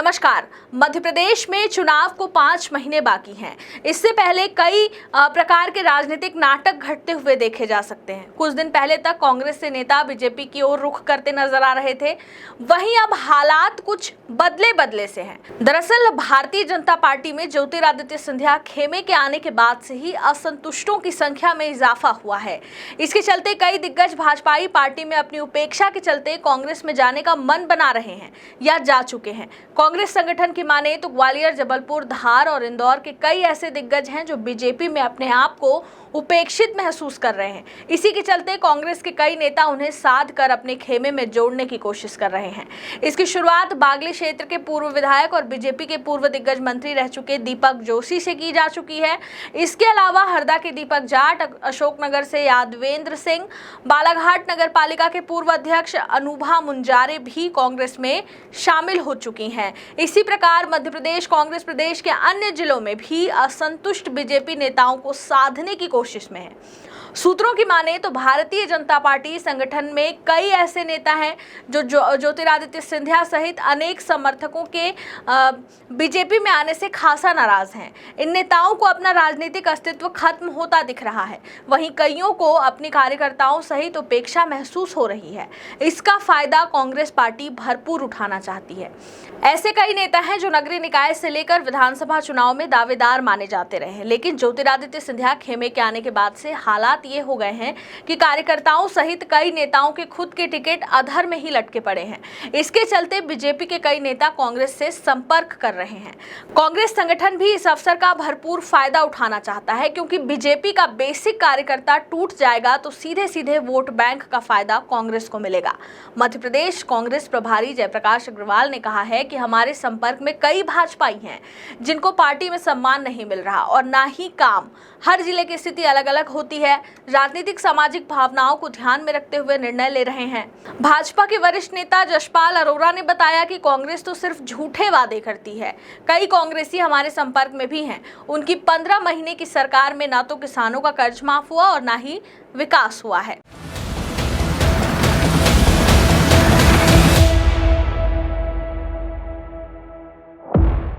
नमस्कार। मध्य प्रदेश में चुनाव को 5 महीने बाकी हैं। इससे पहले कई प्रकार के राजनीतिक नाटक घटते हुए देखे जा सकते हैं। कुछ दिन पहले तक कांग्रेस से नेता बीजेपी की ओर रुख करते नजर आ रहे थे, वहीं अब हालात कुछ बदले से हैं। दरअसल भारतीय जनता पार्टी में ज्योतिरादित्य सिंधिया खेमे के आने के बाद से ही असंतुष्टों की संख्या में इजाफा हुआ है। इसके चलते कई दिग्गज भाजपाई पार्टी में अपनी उपेक्षा के चलते कांग्रेस में जाने का मन बना रहे हैं या जा चुके हैं। कांग्रेस संगठन की माने तो ग्वालियर, जबलपुर, धार और इंदौर के कई ऐसे दिग्गज हैं जो बीजेपी में अपने आप को उपेक्षित महसूस कर रहे हैं। इसी के चलते कांग्रेस के कई नेता उन्हें साध कर अपने खेमे में जोड़ने की कोशिश कर रहे हैं। इसकी शुरुआत बागली क्षेत्र के पूर्व विधायक और बीजेपी के पूर्व दिग्गज मंत्री रह चुके दीपक जोशी से की जा चुकी है। इसके अलावा हरदा के दीपक जाट, अशोकनगर से यादवेंद्र सिंह, बालाघाट नगर पालिका के पूर्व अध्यक्ष अनुभा मुंजारे भी कांग्रेस में शामिल हो चुकी हैं। इसी प्रकार मध्य प्रदेश कांग्रेस प्रदेश के अन्य जिलों में भी असंतुष्ट बीजेपी नेताओं को साधने की कोशिश में है। सूत्रों की माने तो भारतीय जनता पार्टी संगठन में कई ऐसे नेता हैं जो ज्योतिरादित्य सिंधिया सहित अनेक समर्थकों के बीजेपी में आने से खासा नाराज हैं। इन नेताओं को अपना राजनीतिक अस्तित्व खत्म होता दिख रहा है। वहीं कईयों को अपने कार्यकर्ताओं सहित उपेक्षा महसूस हो रही है। इसका फायदा कांग्रेस पार्टी भरपूर उठाना चाहती है। ऐसे कई नेता हैं जो नगरीय निकाय से लेकर विधानसभा चुनाव में दावेदार माने जाते रहे हैं, लेकिन ज्योतिरादित्य सिंधिया खेमे के आने के बाद से हालात ये हो गए हैं कि कार्यकर्ताओं सहित कई नेताओं के खुद के टिकट अधर में ही लटके पड़े हैं। इसके चलते बीजेपी के कई नेता कांग्रेस से संपर्क कर रहे हैं। कांग्रेस संगठन भी इस अवसर का भरपूर फायदा उठाना चाहता है, क्योंकि बीजेपी का बेसिक कार्यकर्ता टूट जाएगा तो सीधे सीधे वोट बैंक का फायदा कांग्रेस को मिलेगा। मध्य प्रदेश कांग्रेस प्रभारी जयप्रकाश अग्रवाल ने कहा है कि हमारे संपर्क में कई भाजपाई हैं जिनको पार्टी में सम्मान नहीं मिल रहा और ना ही काम। हर जिले की स्थिति अलग अलग होती है। राजनीतिक सामाजिक भावनाओं को ध्यान में रखते हुए निर्णय ले रहे हैं। भाजपा के वरिष्ठ नेता जशपाल अरोरा ने बताया कि कांग्रेस तो सिर्फ झूठे वादे करती है। कई कांग्रेसी हमारे संपर्क में भी हैं। उनकी 15 महीने की सरकार में ना तो किसानों का कर्ज माफ हुआ और ना ही विकास हुआ है।